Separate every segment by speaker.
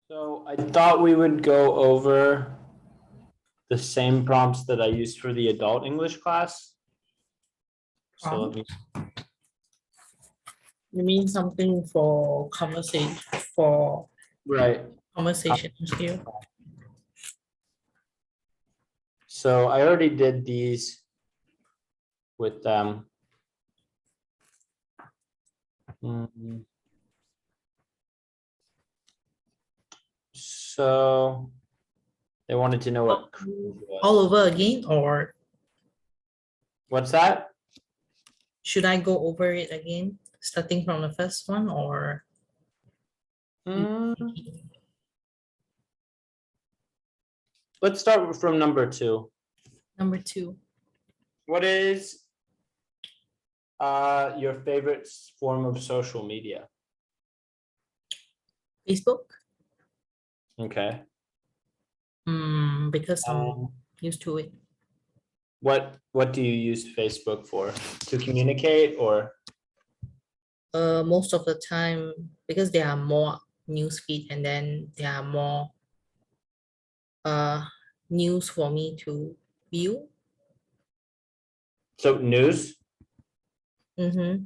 Speaker 1: So I thought we would go over the same prompts that I used for the adult English class. So let me,
Speaker 2: You mean something for
Speaker 1: right.
Speaker 2: conversation skill?
Speaker 1: So I already did these with them. So they wanted to know what cruise
Speaker 2: All
Speaker 1: was.
Speaker 2: over again, or
Speaker 1: What's that?
Speaker 2: should I go over it again, starting from the first one, or
Speaker 1: Hmm, Let's start from number 2.
Speaker 2: number 2?
Speaker 1: What is your favorite form of social media?
Speaker 2: Facebook?
Speaker 1: Okay.
Speaker 2: Because I'm
Speaker 1: Um,
Speaker 2: used to it.
Speaker 1: what do you use Facebook for? To communicate or?
Speaker 2: Most of the time, because there are more news feed, and then there are more news for me to view.
Speaker 1: So news?
Speaker 2: Mm-hmm.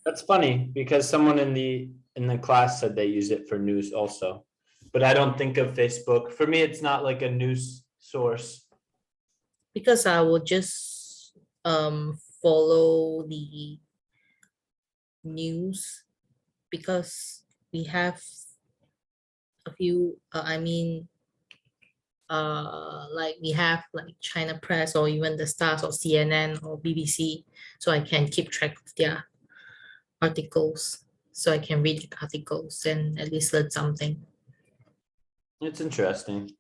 Speaker 1: That's funny because someone in the class said they use it for news also. But I don't think of Facebook. For me, it's not like a news source.
Speaker 2: Because I will just follow the news, because we have a few like we have like China Press, or even the Stars, or CNN, or BBC, so I can keep track of their articles, so I can read the articles and at least learn something.
Speaker 1: It's interesting.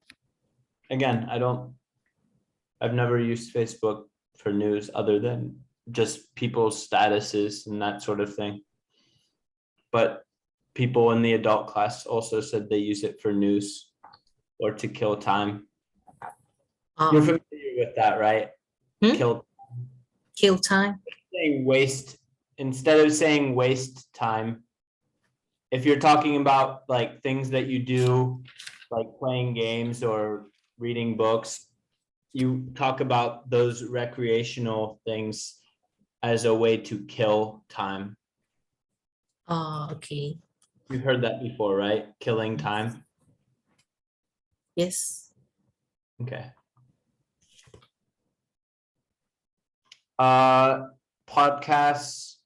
Speaker 1: Again, I've never used Facebook for news other than just people's statuses and that sort of thing. But people in the adult class also said they use it for news or to kill time. You're
Speaker 2: Um,
Speaker 1: familiar with that, right?
Speaker 2: Hmm?
Speaker 1: Kill
Speaker 2: time.
Speaker 1: saying waste instead of saying waste time. If you're talking about like things that you do, like playing games or reading books, you talk about those recreational things as a way to kill time.
Speaker 2: Okay.
Speaker 1: You've heard that before, right? Killing time.
Speaker 2: Yes.
Speaker 1: Okay. Podcasts.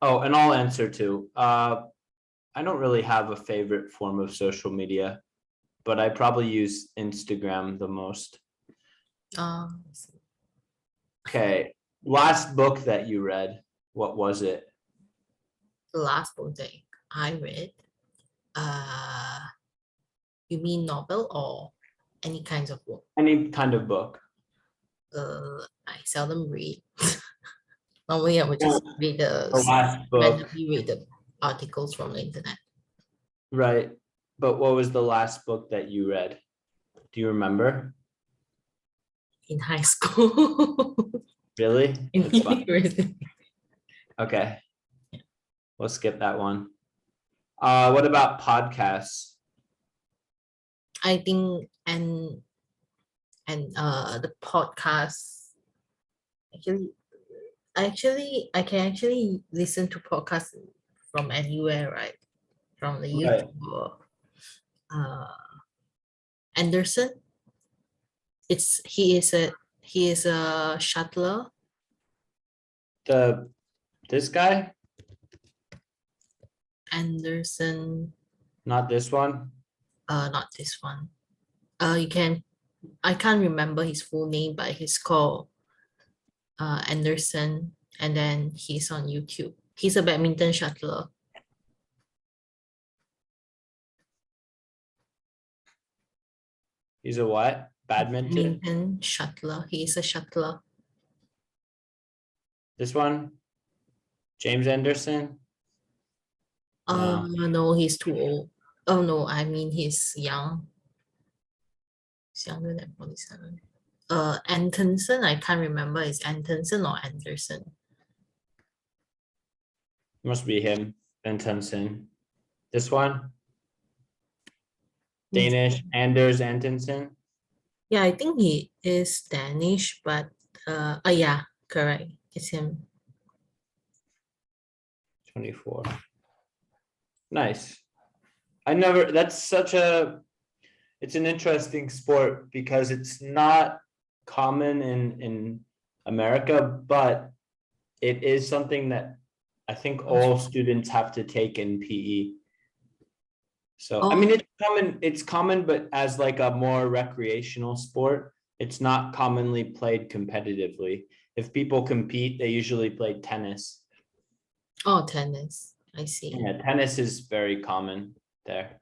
Speaker 1: Oh, and I'll answer too. I don't really have a favorite form of social media, but I probably use Instagram the most.
Speaker 2: I
Speaker 1: Okay. Last book that you read, what was it?
Speaker 2: The last book that I read, you mean novel or any kinds of book?
Speaker 1: Any kind of book.
Speaker 2: I seldom read. Normally, I would just read
Speaker 1: The last book,
Speaker 2: randomly read the articles from the internet.
Speaker 1: right? But what was the last book that you read? Do you remember?
Speaker 2: In high school.
Speaker 1: Really?
Speaker 2: In
Speaker 1: That's fine.
Speaker 2: university.
Speaker 1: Okay. We'll skip that one. What about podcasts?
Speaker 2: I think the podcast, I can actually listen to podcasts from anywhere, right? From the
Speaker 1: Right.
Speaker 2: YouTube or Anderson. He is a shuttler.
Speaker 1: This guy?
Speaker 2: Anderson,
Speaker 1: Not this one?
Speaker 2: not this one. I can't remember his full name, but he's called Anderson, and then he's on YouTube. He's a badminton shuttler.
Speaker 1: He's a what? Badminton?
Speaker 2: Badminton shuttler. He is a shuttler.
Speaker 1: This one? James Anderson? No.
Speaker 2: No, he's too old. Oh no, I mean he's young. He's younger than 47. Antonson, I can't remember. Is Antonson or Anderson?
Speaker 1: Must be him. Bentonson. This one? Danish, Anders Antonsen.
Speaker 2: Yeah, I think he is Danish, but oh yeah, correct. It's him.
Speaker 1: 24. Nice. I never, that's such a, it's an interesting sport because it's not common in America, but it is something that I think all students have to take in PE. So, I mean,
Speaker 2: Oh,
Speaker 1: it's common, but as like a more recreational sport, it's not commonly played competitively. If people compete, they usually play tennis.
Speaker 2: oh, tennis. I see.
Speaker 1: Yeah, tennis is very common there.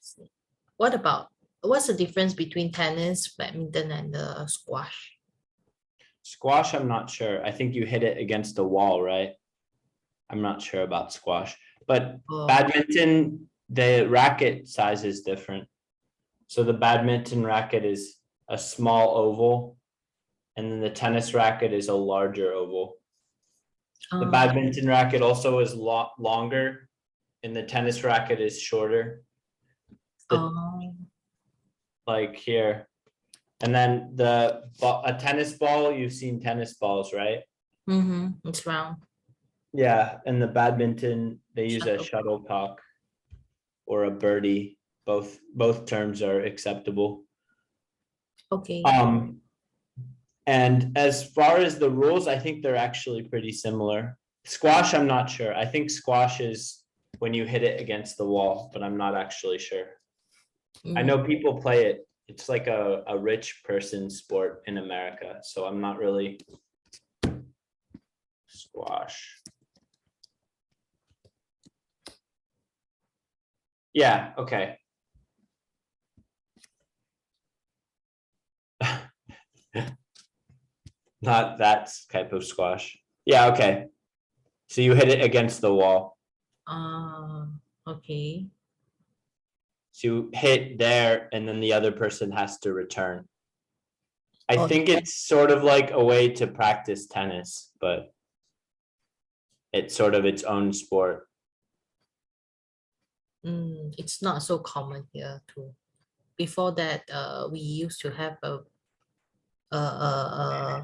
Speaker 2: See. What's the difference between tennis, badminton, and the squash?
Speaker 1: Squash, I'm not sure. I think you hit it against the wall, right? I'm not sure about squash, but
Speaker 2: Oh,
Speaker 1: badminton, the racket size is different. So the badminton racket is a small oval, and then the tennis racket is a larger oval. The
Speaker 2: oh,
Speaker 1: badminton racket also is longer, and the tennis racket is shorter. The,
Speaker 2: oh,
Speaker 1: like here, and then a tennis ball. You've seen tennis balls, right?
Speaker 2: it's round.
Speaker 1: Yeah, and the badminton, they use a
Speaker 2: Shuttlecock.
Speaker 1: shuttlecock or a birdie. Both terms are acceptable.
Speaker 2: Okay.
Speaker 1: And as far as the rules, I think they're actually pretty similar. Squash, I'm not sure. I think squash is when you hit it against the wall, but I'm not actually sure. I
Speaker 2: Mm,
Speaker 1: know people play it. It's like a rich person sport in America, so I'm not really squash. Yeah, okay. Not that type of squash. Yeah, okay. So you hit it against the wall.
Speaker 2: okay.
Speaker 1: So you hit there and then the other person has to return. I
Speaker 2: Oh,
Speaker 1: think it's sort of like a way to practice tennis, but it's sort of its own sport.
Speaker 2: it's not so common here too. Before that, we used to have a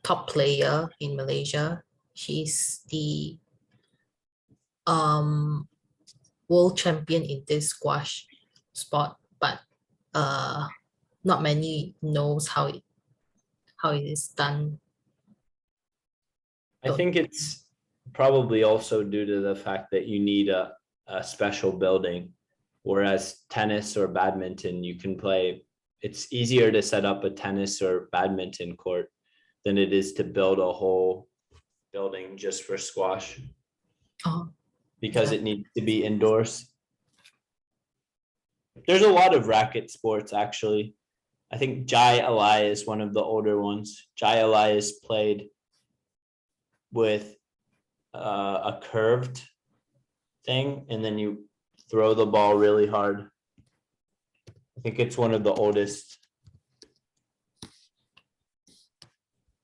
Speaker 2: top player in Malaysia. She's the um world champion in this squash sport, but not many knows how it is done.
Speaker 1: I think it's probably also due to the fact that you need a special building, whereas tennis or badminton, you can play, it's easier to set up a tennis or badminton court than it is to build a whole building just for squash
Speaker 2: Oh,
Speaker 1: because
Speaker 2: yeah.
Speaker 1: it needs to be indoors. There's a lot of racket sports actually. I think Jai Alai is one of the older ones. Jai Alai is played with a curved thing, and then you throw the ball really hard. I think it's one of the oldest.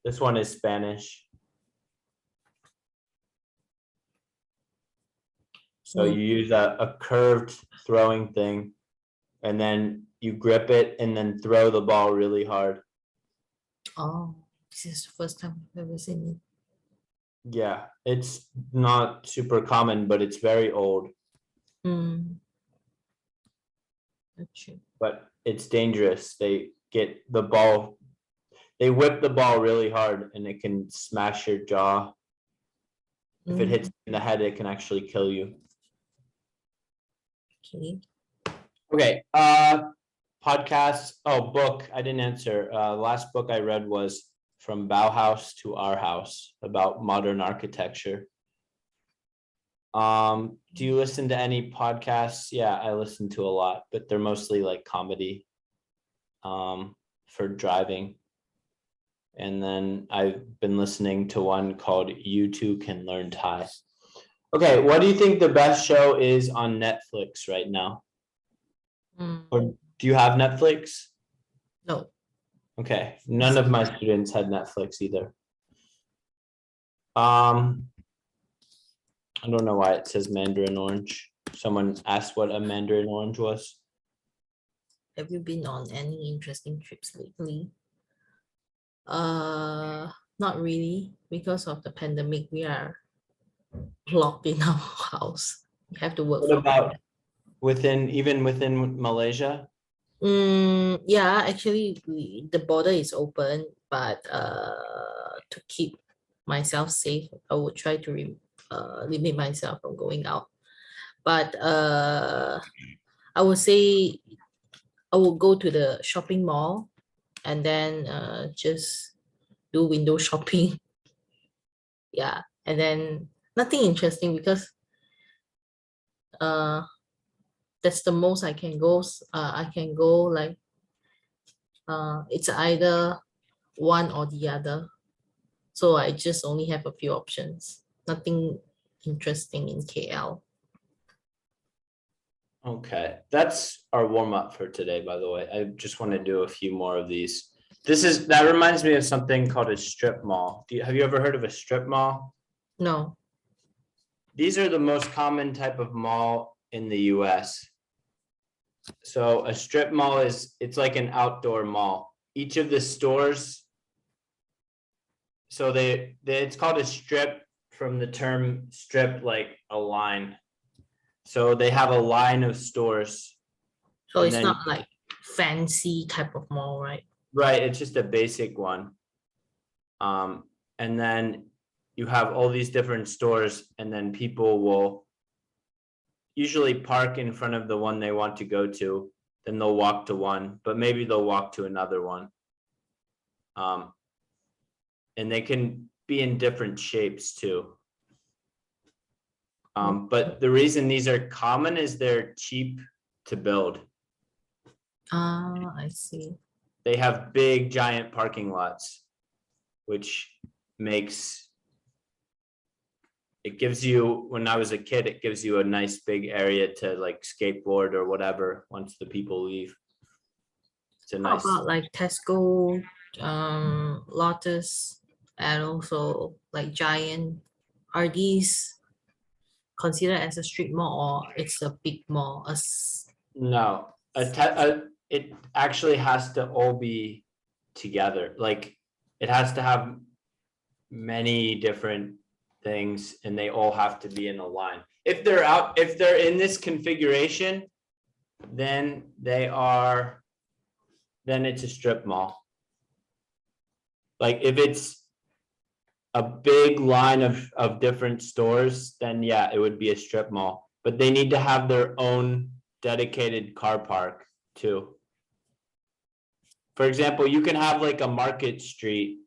Speaker 1: This one is Spanish. So you use a curved throwing thing, and then you grip it and then throw the ball really hard.
Speaker 2: Oh, this is the first time I've ever seen it.
Speaker 1: Yeah, it's not super common, but it's very old.
Speaker 2: Actually.
Speaker 1: But it's dangerous. They get the ball, they whip the ball really hard and it can smash your jaw. If it hits in the head, it can actually kill you.
Speaker 2: Okay.
Speaker 1: Okay, podcast, oh, book, I didn't answer. Last book I read was From Bauhaus to Our House about modern architecture. Do you listen to any podcasts? Yeah, I listen to a lot, but they're mostly like comedy for driving. And then I've been listening to one called You Too Can Learn Thai. Okay, what do you think the best show is on Netflix right now? Or do you have Netflix?
Speaker 2: No.
Speaker 1: Okay, none of my students had Netflix either. I don't know why it says Mandarin Orange. Someone asked what a Mandarin Orange was.
Speaker 2: Have you been on any interesting trips lately? Not really. Because of the pandemic, we are locked in our house. We have to work
Speaker 1: What
Speaker 2: from home.
Speaker 1: about even within Malaysia?
Speaker 2: Yeah, actually, the border is open, but to keep myself safe, I would try to limit myself from going out. But I would say I will go to the shopping mall and then just do window shopping. Yeah, and then nothing interesting because uh that's the most I can go. I can go like it's either one or the other. So I just only have a few options. Nothing interesting in KL.
Speaker 1: Okay, that's our warm up for today, by the way. I just want to do a few more of these. That reminds me of something called a strip mall. Have you ever heard of a strip mall?
Speaker 2: No.
Speaker 1: These are the most common type of mall in the US. So a strip mall it's like an outdoor mall. Each of the stores, so it's called a strip from the term strip, like a line. So they have a line of stores,
Speaker 2: So
Speaker 1: and
Speaker 2: it's
Speaker 1: then
Speaker 2: not like fancy type of mall, right?
Speaker 1: right, it's just a basic one. And then you have all these different stores, and then people will usually park in front of the one they want to go to, then they'll walk to one, but maybe they'll walk to another one. And they can be in different shapes too. But the reason these are common is they're cheap to build.
Speaker 2: Ah, I see.
Speaker 1: They have big giant parking lots, which makes it gives you, when I was a kid, it gives you a nice big area to like skateboard or whatever once the people leave. It's a
Speaker 2: How
Speaker 1: nice,
Speaker 2: about like Tesco, Lotus, and also like Giant? Are these considered as a street mall or it's a big mall?
Speaker 1: no, it actually has to all be together. Like it has to have many different things and they all have to be in a line. If they're in this configuration, then it's a strip mall. Like if it's a big line of different stores, then yeah, it would be a strip mall. But they need to have their own dedicated car park too. For example, you can have like a market street,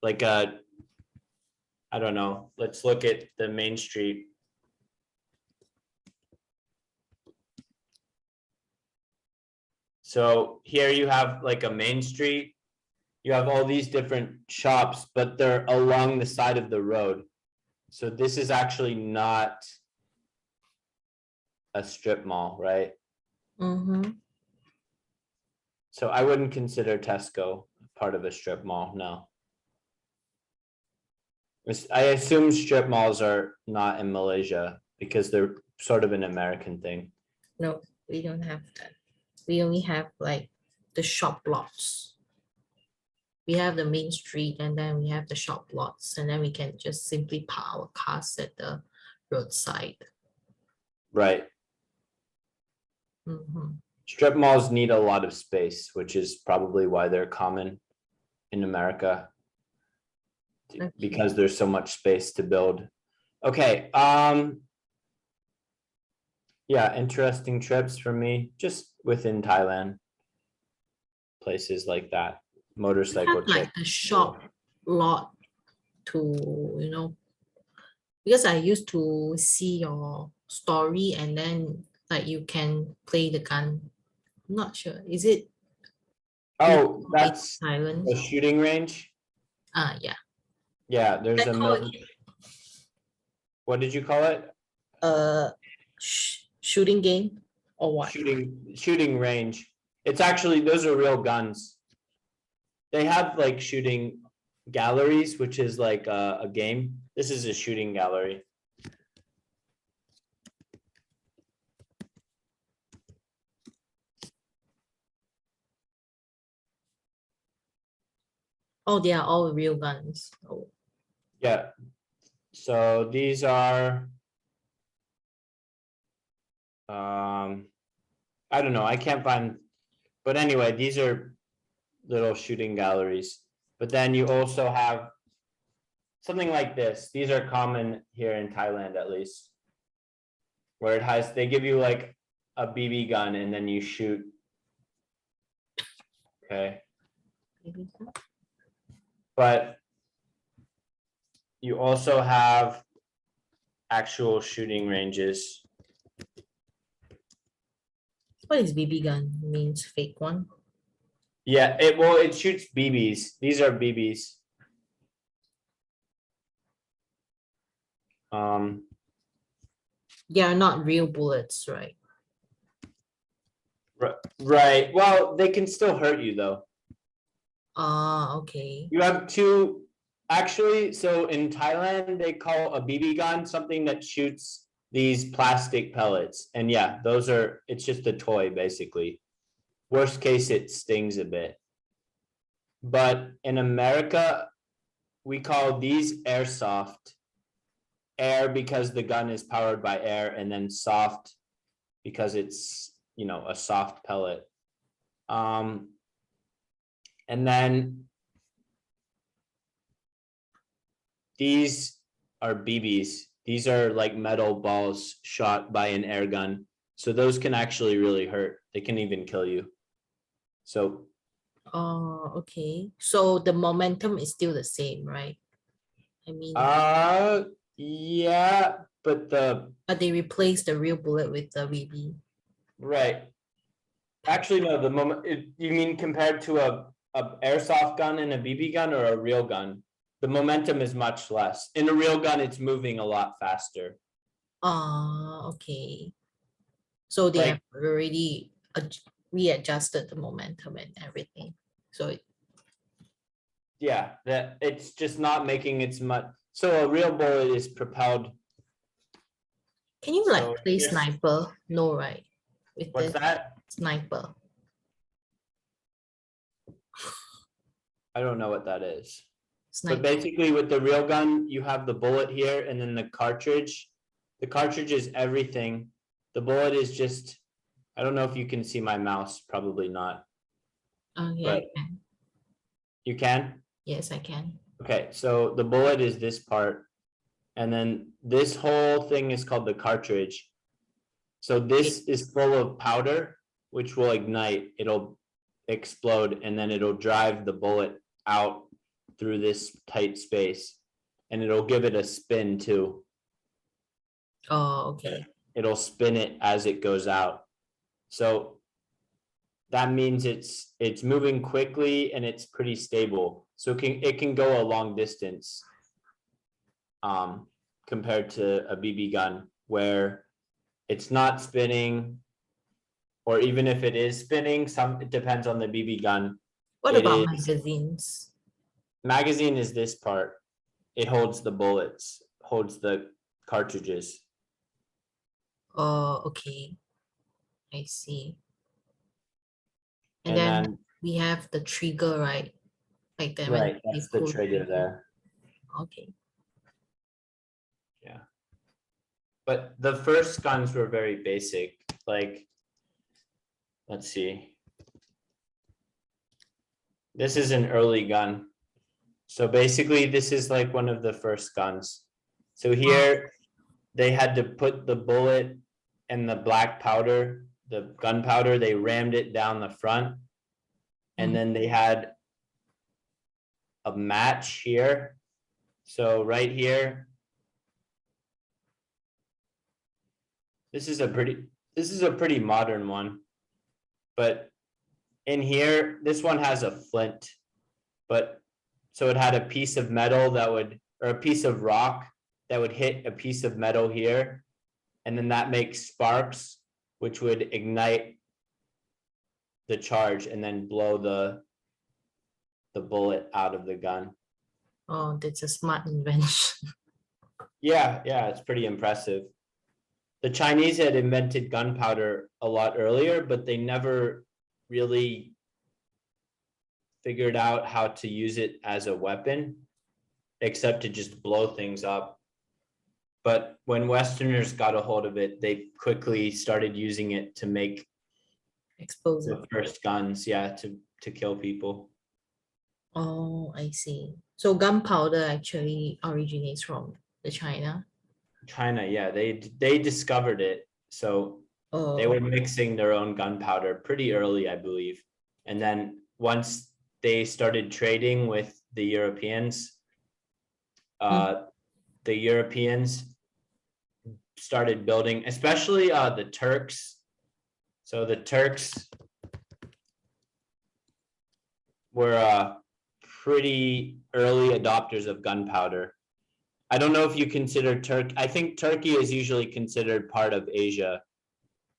Speaker 1: like I don't know, let's look at the main street. So here you have like a main street. You have all these different shops, but they're along the side of the road. So this is actually not a strip mall, right?
Speaker 2: Mm-hmm.
Speaker 1: So I wouldn't consider Tesco part of a strip mall, no. I assume strip malls are not in Malaysia because they're sort of an American thing.
Speaker 2: No, we don't have that. We only have like the shop lots. We have the main street and then we have the shop lots and then we can just simply park our cars at the roadside.
Speaker 1: Right.
Speaker 2: Mhm.
Speaker 1: Strip malls need a lot of space, which is probably why they're common in America.
Speaker 2: Okay.
Speaker 1: Because there's so much space to build. Okay, yeah, interesting trips for me, just within Thailand. Places like that,
Speaker 2: We
Speaker 1: motorcycle
Speaker 2: have
Speaker 1: trip.
Speaker 2: like the shop lot to, because I used to see your story and then like you can play the gun. I'm not sure. Is it
Speaker 1: Oh,
Speaker 2: in
Speaker 1: that's
Speaker 2: Thailand?
Speaker 1: a shooting range.
Speaker 2: Yeah.
Speaker 1: Yeah, there's
Speaker 2: I
Speaker 1: a
Speaker 2: call it
Speaker 1: what did you call it?
Speaker 2: uh shooting game or what?
Speaker 1: Shooting range. It's actually, those are real guns. They have like shooting galleries, which is like a game. This is a shooting gallery.
Speaker 2: Oh, they are all real guns. Oh,
Speaker 1: Yeah. So these are, I don't know, I can't find, but anyway, these are little shooting galleries. But then you also have something like this. These are common here in Thailand, at least, where it has, they give you like a BB gun and then you shoot. Okay,
Speaker 2: maybe so.
Speaker 1: but you also have actual shooting ranges.
Speaker 2: What is BB gun? Means fake one.
Speaker 1: Yeah, it shoots BBs. These are BBs.
Speaker 2: They are not real bullets, right?
Speaker 1: Right. Well, they can still hurt you though.
Speaker 2: Ah, okay.
Speaker 1: You have two, actually, so in Thailand, they call a BB gun something that shoots these plastic pellets. And yeah, those are, it's just a toy basically. Worst case, it stings a bit. But in America, we call these airsoft. Air because the gun is powered by air, and then soft because it's, you know, a soft pellet. And then these are BBs. These are like metal balls shot by an air gun. So those can actually really hurt. They can even kill you. So
Speaker 2: Oh, okay. So the momentum is still the same, right? I mean,
Speaker 1: yeah, but
Speaker 2: but they replace the real bullet with the BB.
Speaker 1: right. Actually, no, the moment, you mean compared to a airsoft gun and a BB gun or a real gun? The momentum is much less. In a real gun, it's moving a lot faster.
Speaker 2: Ah, okay. So they have
Speaker 1: Like,
Speaker 2: already readjusted the momentum and everything. So
Speaker 1: yeah, that it's just not making its much. So a real bullet is propelled.
Speaker 2: can you like
Speaker 1: So
Speaker 2: play
Speaker 1: here's,
Speaker 2: sniper? No, right? With
Speaker 1: what's
Speaker 2: the
Speaker 1: that?
Speaker 2: sniper.
Speaker 1: I don't know what that is. But
Speaker 2: Sniper.
Speaker 1: basically with the real gun, you have the bullet here and then the cartridge. The cartridge is everything. The bullet is just, I don't know if you can see my mouse, probably not,
Speaker 2: Oh yeah, I
Speaker 1: but
Speaker 2: can.
Speaker 1: you can.
Speaker 2: Yes, I can.
Speaker 1: Okay, so the bullet is this part. And then this whole thing is called the cartridge. So this is full of powder, which will ignite. It'll explode and then it'll drive the bullet out through this tight space. And it'll give it a spin too.
Speaker 2: Oh, okay.
Speaker 1: It'll spin it as it goes out. So that means it's moving quickly and it's pretty stable. So it can go a long distance compared to a BB gun where it's not spinning, or even if it is spinning, it depends on the BB gun.
Speaker 2: What
Speaker 1: It
Speaker 2: about
Speaker 1: is,
Speaker 2: magazines?
Speaker 1: magazine is this part. It holds the bullets, holds the cartridges.
Speaker 2: Oh, okay. I see. And
Speaker 1: And
Speaker 2: then
Speaker 1: then,
Speaker 2: we have the trigger, right? Like that when
Speaker 1: right,
Speaker 2: they
Speaker 1: that's the
Speaker 2: pull
Speaker 1: trigger there.
Speaker 2: Okay.
Speaker 1: Yeah. But the first guns were very basic, like, let's see. This is an early gun. So basically this is like one of the first guns. So here they had to put the bullet and the black powder, the gunpowder, they rammed it down the front. And then they had a match here. So right here, this is a pretty modern one. But in here, this one has a flint, but so it had a piece of metal that would, or a piece of rock that would hit a piece of metal here. And then that makes sparks, which would ignite the charge and then blow the bullet out of the gun.
Speaker 2: Oh, that's a smart invention.
Speaker 1: Yeah, it's pretty impressive. The Chinese had invented gunpowder a lot earlier, but they never really figured out how to use it as a weapon, except to just blow things up. But when Westerners got a hold of it, they quickly started using it to make
Speaker 2: Explosive.
Speaker 1: the first guns, yeah, to kill people.
Speaker 2: Oh, I see. So gunpowder actually originates from the China.
Speaker 1: China, yeah, they discovered it. So they
Speaker 2: Oh,
Speaker 1: were mixing their own gunpowder pretty early, I believe. And then once they started trading with the Europeans, the Europeans started building, especially the Turks. So the Turks were pretty early adopters of gunpowder. I don't know if you consider I think Turkey is usually considered part of Asia,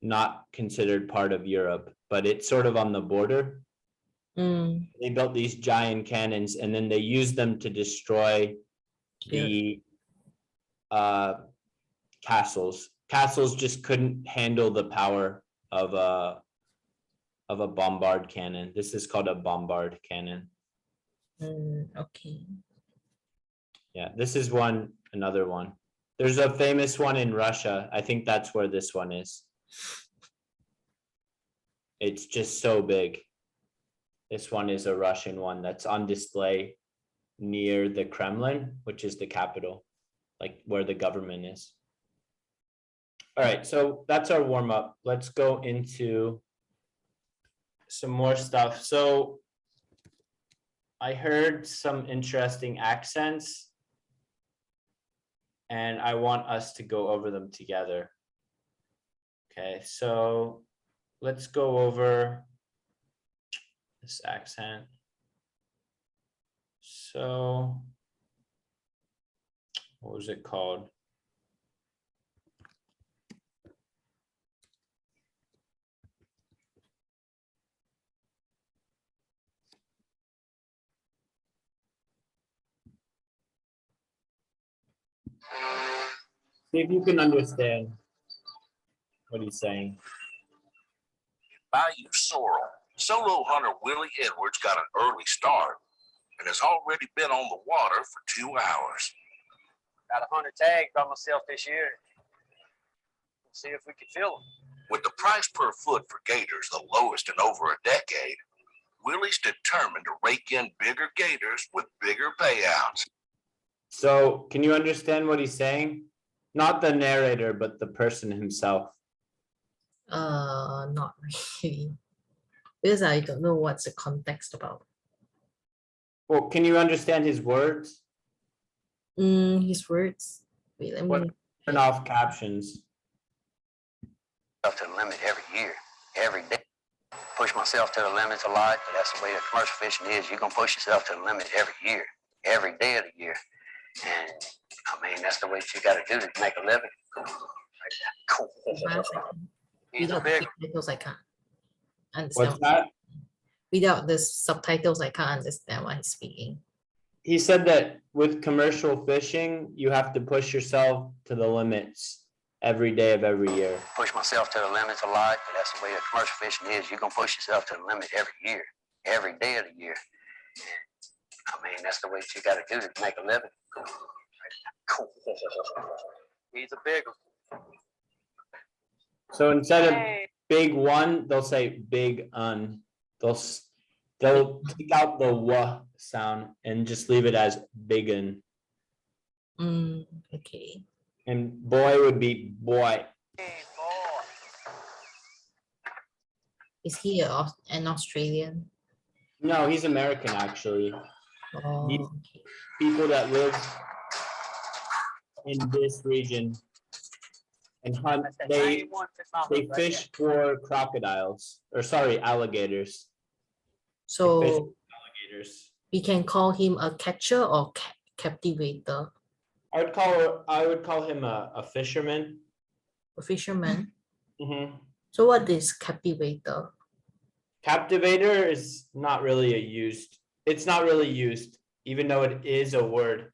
Speaker 1: not considered part of Europe, but it's sort of on the border. They built these giant cannons and then they used them to destroy the castles. Castles just couldn't handle the power of a bombard cannon. This is called a bombard cannon.
Speaker 2: Okay.
Speaker 1: Yeah, this is another one. There's a famous one in Russia. I think that's where this one is. It's just so big. This one is a Russian one that's on display near the Kremlin, which is the capital, like where the government is. All right, so that's our warm up. Let's go into some more stuff. So I heard some interesting accents and I want us to go over them together. Okay, so let's go over this accent. So what was it called? See if you can understand what he's saying.
Speaker 3: Bayou Sorrel. Solo hunter Willie Edwards got an early start and has already been on the water for 2 hours.
Speaker 4: Got 100 tags by myself this year. See if we can fill them.
Speaker 3: With the price per foot for gators the lowest in over a decade, Willie's determined to rake in bigger gators with bigger payouts.
Speaker 1: So can you understand what he's saying? Not the narrator, but the person himself.
Speaker 2: Not really. Because I don't know what's the context about.
Speaker 1: Well, can you understand his words?
Speaker 2: His words. Wait, let me
Speaker 1: Turn off captions.
Speaker 4: To the limit every year, every day. Push myself to the limits a lot, but that's the way the commercial fishing is. You're gonna push yourself to the limit every year, every day of the year. And I mean, that's the way you gotta do to make a living. Cool. He's a
Speaker 2: without the
Speaker 4: big
Speaker 2: subtitles, I can't understand.
Speaker 1: What's that?
Speaker 2: Without the subtitles, I can't understand what he's speaking.
Speaker 1: He said that with commercial fishing, you have to push yourself to the limits every day of every year.
Speaker 4: push myself to the limits a lot, but that's the way the commercial fishing is. You're gonna push yourself to the limit every year, every day of the year. And I mean, that's the way you gotta do to make a living. Cool. He's a big one.
Speaker 1: So instead of big one, they'll say big un. They'll take out the w sound and just leave it as biggin.
Speaker 2: Okay.
Speaker 1: And boy would be boy.
Speaker 4: Hey, boy.
Speaker 2: Is he an Australian?
Speaker 1: No, he's American actually.
Speaker 2: Oh,
Speaker 1: He's-
Speaker 2: okay.
Speaker 1: People that live in this region and hunt, they fish for crocodiles, or sorry, alligators.
Speaker 2: So
Speaker 1: Alligators.
Speaker 2: we can call him a catcher or captivator,
Speaker 1: I would call him a fisherman.
Speaker 2: a fisherman.
Speaker 1: Mhm.
Speaker 2: So what is captivator?
Speaker 1: Captivator is not really it's not really used, even though it is a word.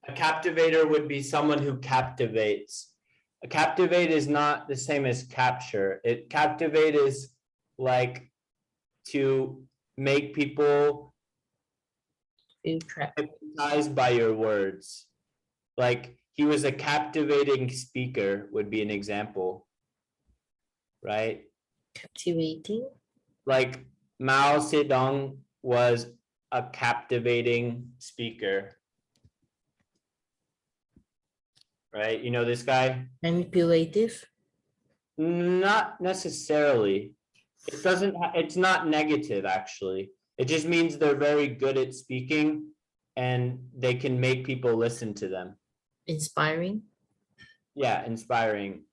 Speaker 1: A captivator would be someone who captivates. A captivate is not the same as capture. Captivate is like to make people
Speaker 2: Feel trapped.
Speaker 1: Hypnotized by your words. Like he was a captivating speaker would be an example. Right?
Speaker 2: Captivating.
Speaker 1: Like Mao Zedong was a captivating speaker. Right? You know this guy?
Speaker 2: Manipulative.
Speaker 1: Not necessarily. It doesn't, it's not negative, actually. It just means they're very good at speaking and they can make people listen to them.
Speaker 2: Inspiring.
Speaker 1: Yeah, inspiring.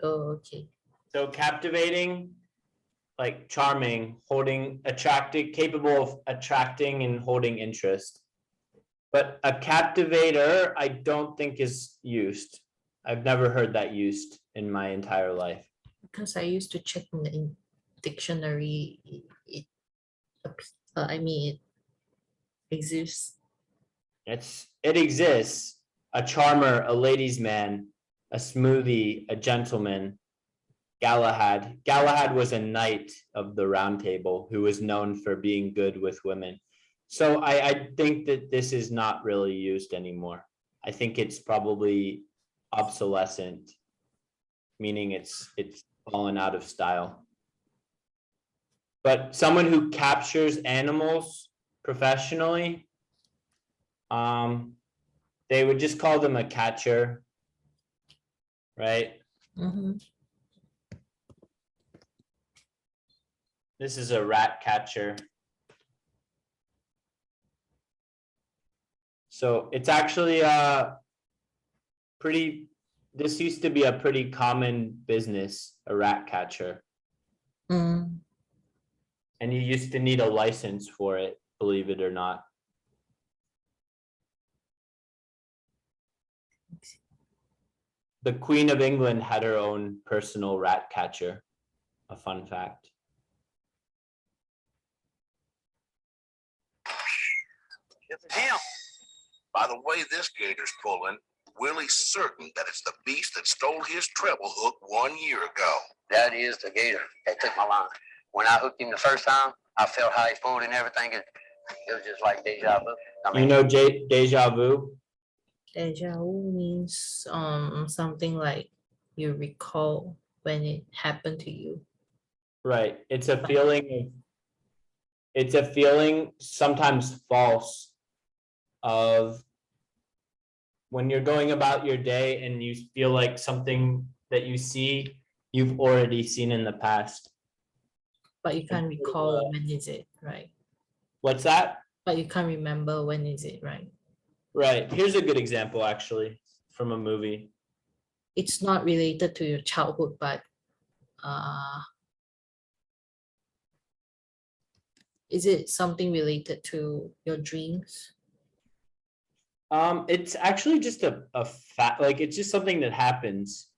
Speaker 2: Oh, okay.
Speaker 1: So captivating, like charming, holding, attracting, capable of attracting and holding interest. But a captivator, I don't think is used. I've never heard that used in my entire life.
Speaker 2: Because I used to check in the dictionary. I mean, it exists.
Speaker 1: It exists. A charmer, a ladies' man, a smoothie, a gentleman. Galahad. Galahad was a knight of the Round Table who was known for being good with women. So I think that this is not really used anymore. I think it's probably obsolescent, meaning it's fallen out of style. But someone who captures animals professionally, they would just call them a catcher, right?
Speaker 2: Mm-hmm.
Speaker 1: This is a rat catcher. So it's actually this used to be a pretty common business, a rat catcher.
Speaker 2: Mm.
Speaker 1: And you used to need a license for it, believe it or not. The Queen of England had her own personal rat catcher. A fun fact.
Speaker 4: It's a deal.
Speaker 3: By the way this gator's pulling, Willie's certain that it's the beast that stole his treble hook 1 year ago.
Speaker 4: That is the gator that took my line. When I hooked him the first time, I felt how he pulled and everything. It was just like deja vu. I mean,
Speaker 1: You know deja vu?
Speaker 2: Deja vu means something like you recall when it happened to you.
Speaker 1: Right. It's a feeling sometimes false of when you're going about your day and you feel like something that you see, you've already seen in the past.
Speaker 2: But you can't recall when is it, right?
Speaker 1: What's that?
Speaker 2: But you can't remember when is it, right?
Speaker 1: Right. Here's a good example, actually, from a movie.
Speaker 2: It's not related to your childhood, but is it something related to your dreams?
Speaker 1: It's actually just a fact, like it's just something that happens.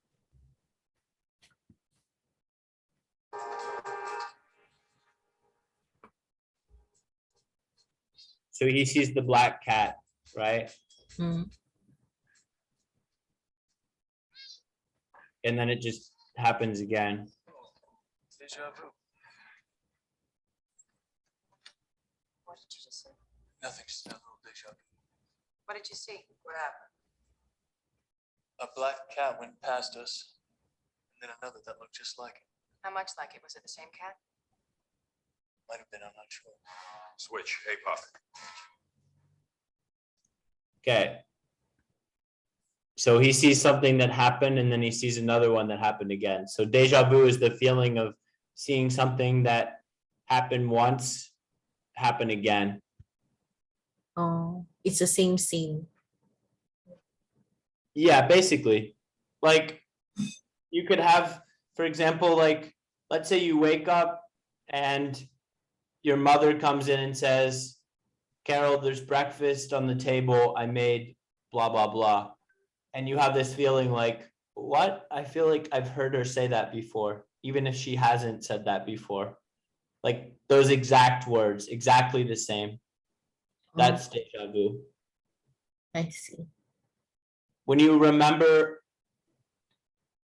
Speaker 1: So he sees the black cat, right?
Speaker 2: Mm.
Speaker 1: And then it just happens again.
Speaker 5: Deja vu.
Speaker 6: What did you just say?
Speaker 5: Nothing, just a little deja vu.
Speaker 6: What did you see? What happened?
Speaker 5: A black cat went past us, and then another that looked just like it.
Speaker 6: How much like it? Was it the same cat?
Speaker 5: Might have been, I'm not sure.
Speaker 3: Switch, hey Puff.
Speaker 1: Okay. So he sees something that happened and then he sees another one that happened again. So deja vu is the feeling of seeing something that happened once, happen again.
Speaker 2: Oh, it's the same scene.
Speaker 1: Yeah, basically. Like you could have, for example, like let's say you wake up and your mother comes in and says, Carol, there's breakfast on the table. I made blah, blah, blah. And you have this feeling like, what? I feel like I've heard her say that before, even if she hasn't said that before. Like those exact words, exactly the same. That's deja vu.
Speaker 2: I see.
Speaker 1: When you remember,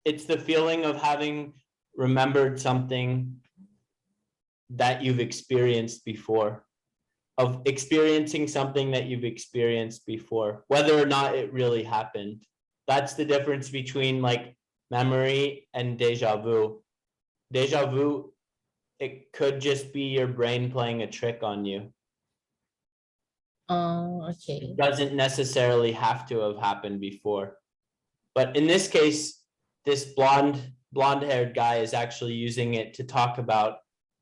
Speaker 1: it's the feeling of having remembered something that you've experienced before, of experiencing something that you've experienced before, whether or not it really happened. That's the difference between like memory and deja vu. Deja vu, it could just be your brain playing a trick on you.
Speaker 2: Oh, okay.
Speaker 1: It doesn't necessarily have to have happened before. But in this case, this blonde-haired guy is actually using it to talk about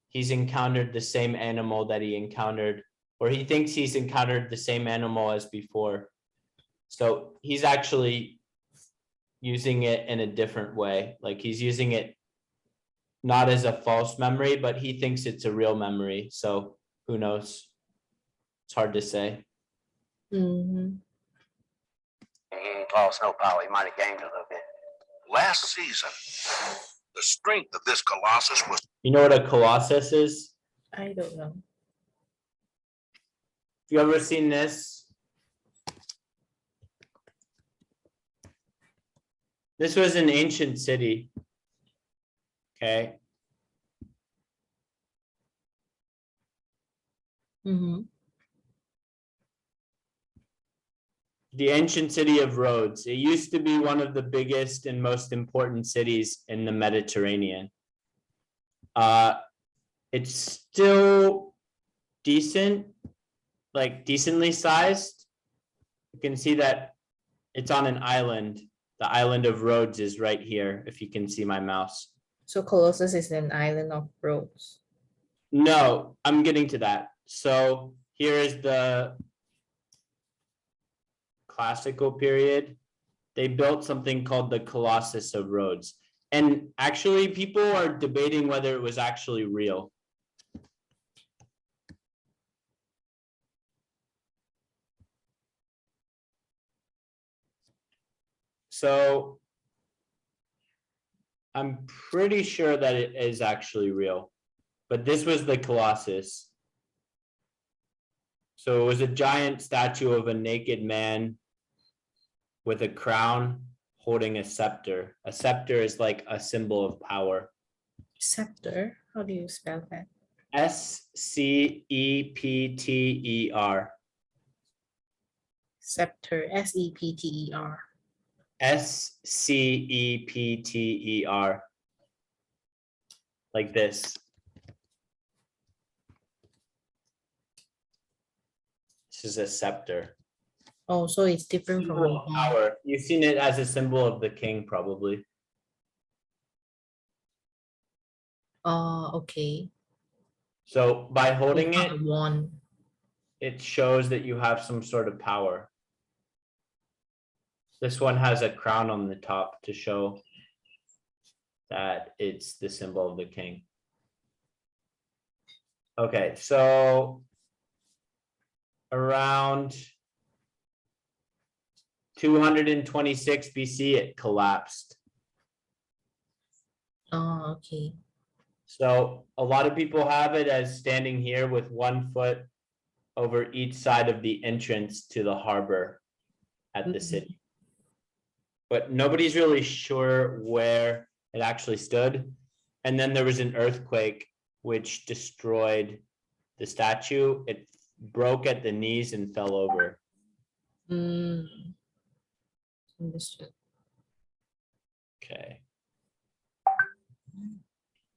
Speaker 1: he's encountered the same animal that he encountered, or he thinks he's encountered the same animal as before. So he's actually using it in a different way. Like he's using it not as a false memory, but he thinks it's a real memory. So who knows? It's hard to say.
Speaker 2: Mhm.
Speaker 4: He ain't lost no power. He might have gained a little bit.
Speaker 3: Last season, the strength of this Colossus was
Speaker 1: You know what a colossus is?
Speaker 2: I don't know.
Speaker 1: You ever seen this? This was an ancient city. Okay.
Speaker 2: Mm-hmm.
Speaker 1: The ancient city of Rhodes. It used to be one of the biggest and most important cities in the Mediterranean. It's still decent, like decently sized. You can see that it's on an island. The island of Rhodes is right here, if you can see my mouse.
Speaker 2: So Colossus is an island of Rhodes.
Speaker 1: No, I'm getting to that. So here is the classical period. They built something called the Colossus of Rhodes. And actually, people are debating whether it was actually real. So I'm pretty sure that it is actually real, but this was the Colossus. So it was a giant statue of a naked man with a crown holding a scepter. A scepter is like a symbol of power.
Speaker 2: Scepter. How do you spell that?
Speaker 1: Scepter.
Speaker 2: Scepter. Septer.
Speaker 1: Scepter. Like this. This is a scepter.
Speaker 2: Oh, so it's different from
Speaker 1: Symbol of power. You've seen it as a symbol of the king, probably.
Speaker 2: Oh, okay.
Speaker 1: So by holding
Speaker 2: It's not
Speaker 1: it,
Speaker 2: a wand.
Speaker 1: it shows that you have some sort of power. This one has a crown on the top to show that it's the symbol of the king. Okay, so around 226 BC, it collapsed.
Speaker 2: Oh, okay.
Speaker 1: So a lot of people have it as standing here with 1 foot over each side of the entrance to the harbor at the
Speaker 2: Mhm.
Speaker 1: city. But nobody's really sure where it actually stood. And then there was an earthquake which destroyed the statue. It broke at the knees and fell over.
Speaker 2: Understood.
Speaker 1: Okay.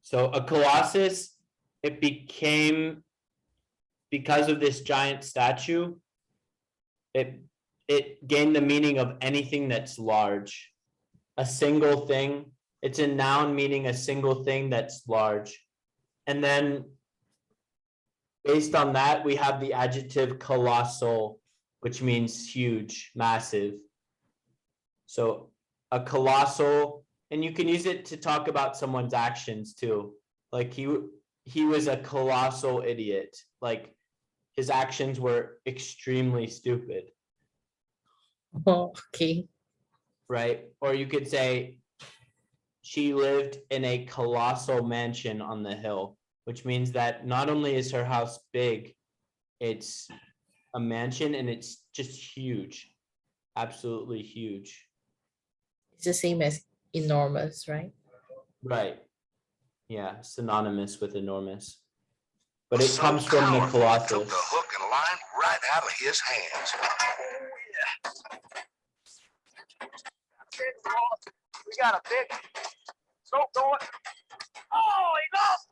Speaker 1: So a colossus, it became, because of this giant statue, it gained the meaning of anything that's large. A single thing. It's a noun meaning a single thing that's large. And then based on that, we have the adjective colossal, which means huge, massive. So a colossal, and you can use it to talk about someone's actions too. Like he was a colossal idiot. Like his actions were extremely stupid.
Speaker 2: Oh, okay.
Speaker 1: Right? Or you could say she lived in a colossal mansion on the hill, which means that not only is her house big, it's a mansion and it's just huge, absolutely huge.
Speaker 2: It's the same as enormous, right?
Speaker 1: Right. Yeah, synonymous with enormous. but it
Speaker 3: So
Speaker 1: comes from the
Speaker 3: powerful, it took
Speaker 1: Colossus.
Speaker 3: the hook and line right out of his hands.
Speaker 4: We got a big stroke going. Oh, he lost.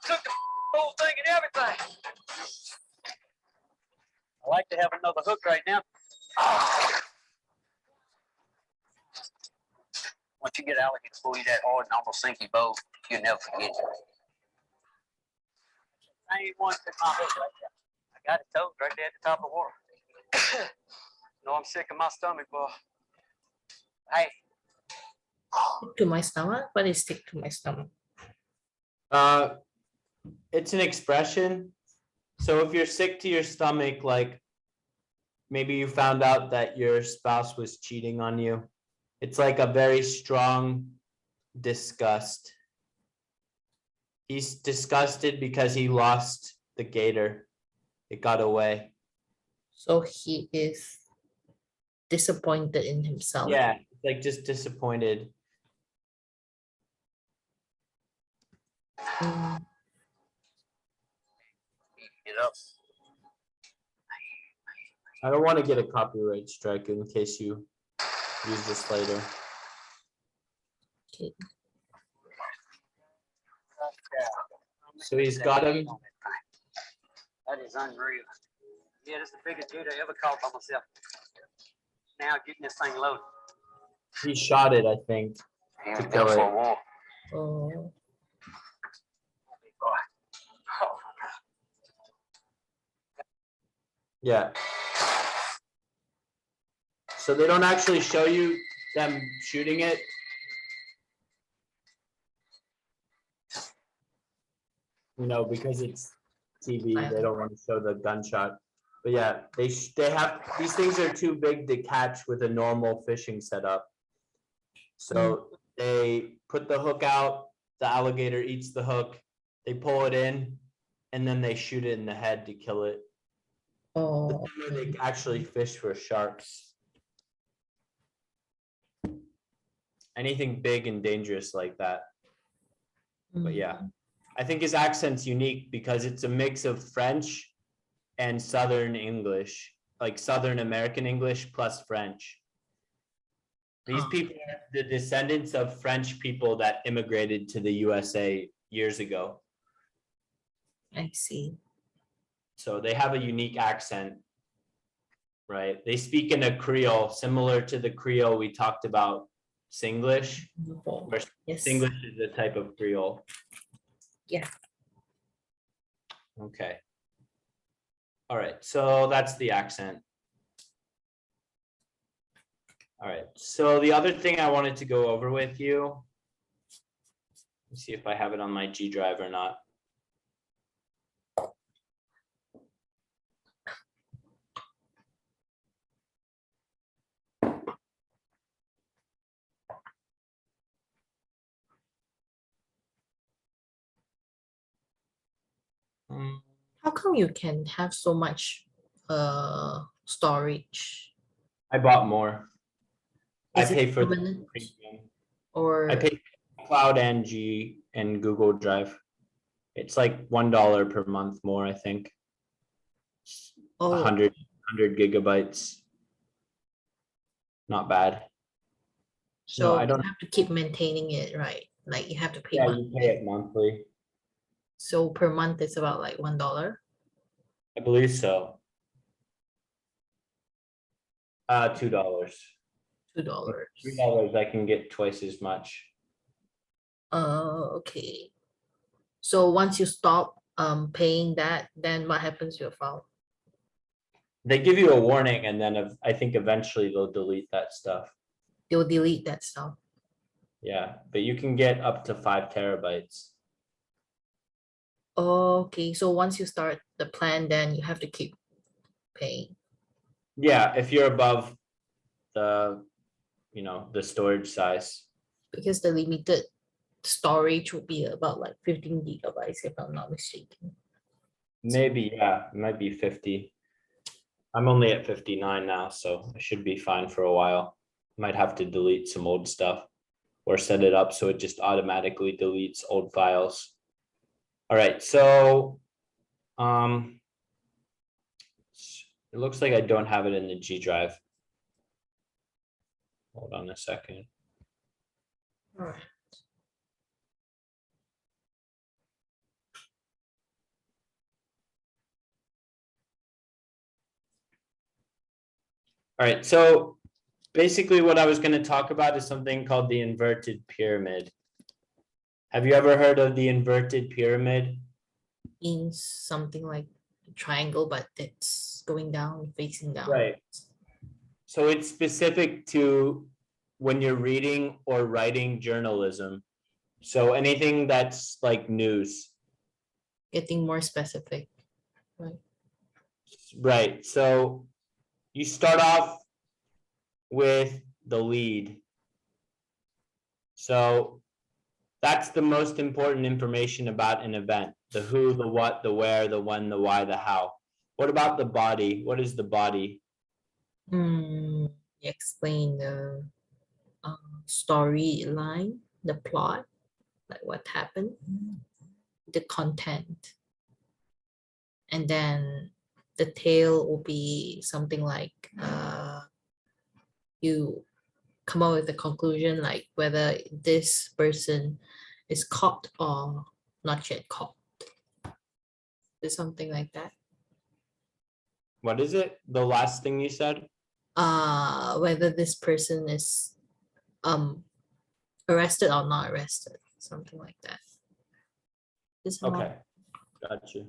Speaker 4: Took the whole thing and everything. I like to have another hook right now. Once you get alligator pull you that hard and almost sink your boat, you'll never forget it. I ain't one took my hook right there. I got it towed right there at the top of the water. No, I'm sick of my stomach, boy. Hey,
Speaker 2: Stick to my stomach. What is stick to my stomach?
Speaker 1: It's an expression. So if you're sick to your stomach, like maybe you found out that your spouse was cheating on you, it's like a very strong disgust. He's disgusted because he lost the gator. It got away.
Speaker 2: So he is disappointed in himself.
Speaker 1: Yeah, like just disappointed.
Speaker 2: Mm,
Speaker 4: get up.
Speaker 1: I don't want to get a copyright strike in case you use this later.
Speaker 2: okay.
Speaker 1: So he's got him.
Speaker 4: That is unreal. Yeah, that's the biggest gator I ever caught by myself. Now getting this thing loaded.
Speaker 1: He shot it, I think.
Speaker 4: He
Speaker 1: was built for a
Speaker 4: war.
Speaker 2: Oh,
Speaker 1: Yeah. So they don't actually show you them shooting it. You know, because it's TV, they don't want to show the gunshot. But yeah, they have, these things are too big to catch with a normal fishing setup. So they put the hook out, the alligator eats the hook, they pull it in, and then they shoot it in the head to kill it.
Speaker 2: oh,
Speaker 1: They actually fish for sharks. Anything big and dangerous like that. But yeah, I think his accent's unique because it's a mix of French and Southern English, like Southern American English plus French. These
Speaker 2: Oh.
Speaker 1: people are the descendants of French people that immigrated to the USA years ago.
Speaker 2: I see.
Speaker 1: So they have a unique accent, right? They speak in a Creole similar to the Creole we talked about, Singlish.
Speaker 2: Oh,
Speaker 1: Where
Speaker 2: yes.
Speaker 1: Singlish is a type of Creole.
Speaker 2: Yeah.
Speaker 1: Okay. All right, so that's the accent. All right, so the other thing I wanted to go over with you, let's see if I have it on my G drive or not.
Speaker 2: How come you can have so much storage?
Speaker 1: I bought more. I
Speaker 2: Is it
Speaker 1: pay for the
Speaker 2: permanent
Speaker 1: premium.
Speaker 2: or
Speaker 1: I pay Cloud and G and Google Drive. It's like $1 per month more, I think.
Speaker 2: oh,
Speaker 1: 100 gigabytes. Not bad.
Speaker 2: so
Speaker 1: I
Speaker 2: you
Speaker 1: don't-
Speaker 2: have to keep maintaining it, right? Like you have to pay
Speaker 1: Yeah,
Speaker 2: monthly.
Speaker 1: you pay it monthly.
Speaker 2: So per month it's about like $1.
Speaker 1: I believe so. $2.
Speaker 2: $2.
Speaker 1: $3, I can get twice as much.
Speaker 2: Okay. So once you stop paying that, then what happens to your phone?
Speaker 1: They give you a warning and then I think eventually they'll delete that stuff.
Speaker 2: They'll delete that stuff.
Speaker 1: Yeah, but you can get up to 5 terabytes.
Speaker 2: Okay, so once you start the plan, then you have to keep paying.
Speaker 1: Yeah, if you're above the, the storage size.
Speaker 2: Because the limited storage would be about like 15 gigabytes, if I'm not mistaken.
Speaker 1: Maybe, yeah, it might be 50. I'm only at 59 now, so I should be fine for a while. Might have to delete some old stuff or set it up so it just automatically deletes old files. All right, so It looks like I don't have it in the G drive. Hold on a second.
Speaker 2: All right.
Speaker 1: All right, so basically what I was going to talk about is something called the inverted pyramid. Have you ever heard of the inverted pyramid?
Speaker 2: Means something like a triangle, but it's going down, facing down.
Speaker 1: Right. So it's specific to when you're reading or writing journalism. So anything that's like news.
Speaker 2: Getting more specific.
Speaker 1: Right, so you start off with the lead. So that's the most important information about an event: the who, the what, the where, the when, the why, the how. What about the body? What is the body?
Speaker 2: Explain the storyline, the plot, like what happened, the content. And then the tail will be something like you come up with a conclusion, like whether this person is caught or not yet caught. Is something like that.
Speaker 1: What is it? The last thing you said?
Speaker 2: Whether this person is arrested or not arrested, something like that. Is how-
Speaker 1: Okay, got you.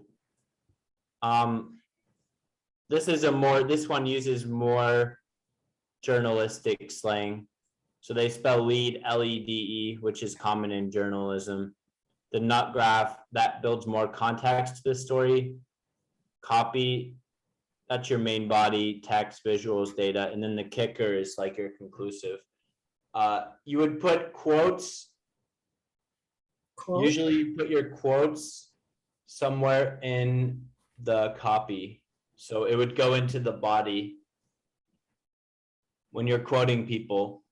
Speaker 1: This one uses more journalistic slang. So they spell lead, LEDE, which is common in journalism. The nut graph, that builds more context to the story. Copy, that's your main body, text, visuals, data, and then the kicker is like your conclusive. You would put quotes.
Speaker 2: Quote?
Speaker 1: Usually you put your quotes somewhere in the copy. So it would go into the body when you're quoting people.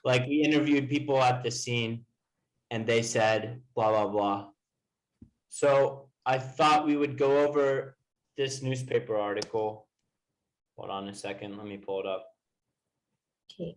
Speaker 1: Like we interviewed people at the scene and they said blah, blah, blah. So I thought we would go over this newspaper article. Hold on a second, let me pull it up.
Speaker 2: Okay.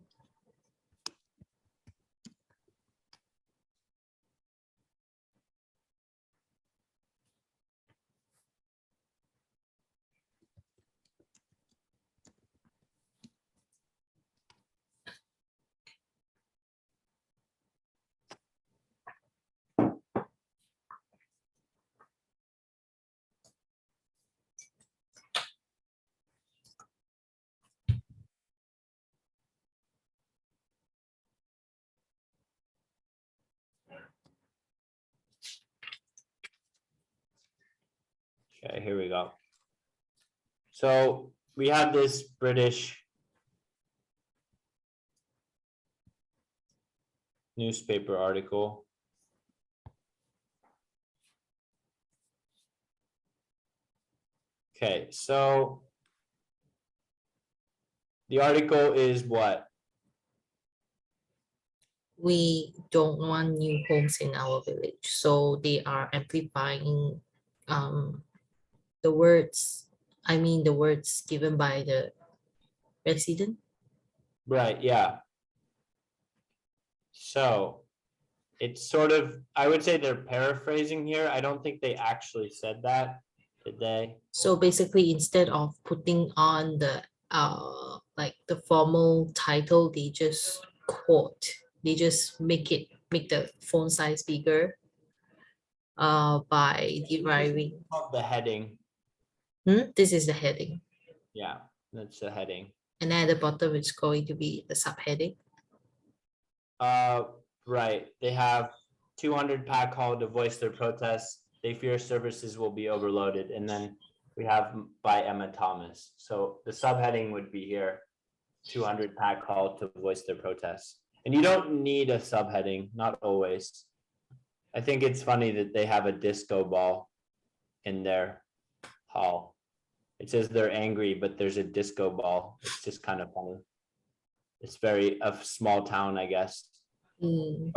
Speaker 1: Okay, here we go. So we have this British newspaper article. Okay, so the article is what?
Speaker 2: We don't want new homes in our village, so they are amplifying the words, the words given by the resident.
Speaker 1: Right, yeah. So it's sort of, I would say they're paraphrasing here. I don't think they actually said that, did they?
Speaker 2: So basically, instead of putting on the like the formal title, they just quote. They just make the font size bigger by deriving.
Speaker 1: The heading,
Speaker 2: This is the heading.
Speaker 1: yeah, that's the heading.
Speaker 2: And then at the bottom, it's going to be the subheading.
Speaker 1: Right, they have 200 pack call to voice their protests. They fear services will be overloaded. And then we have by Emma Thomas. So the subheading would be here, 200 pack call to voice their protests. And you don't need a subheading, not always. I think it's funny that they have a disco ball in their hall. It says they're angry, but there's a disco ball. It's just kind of funny. It's very a small town, I guess.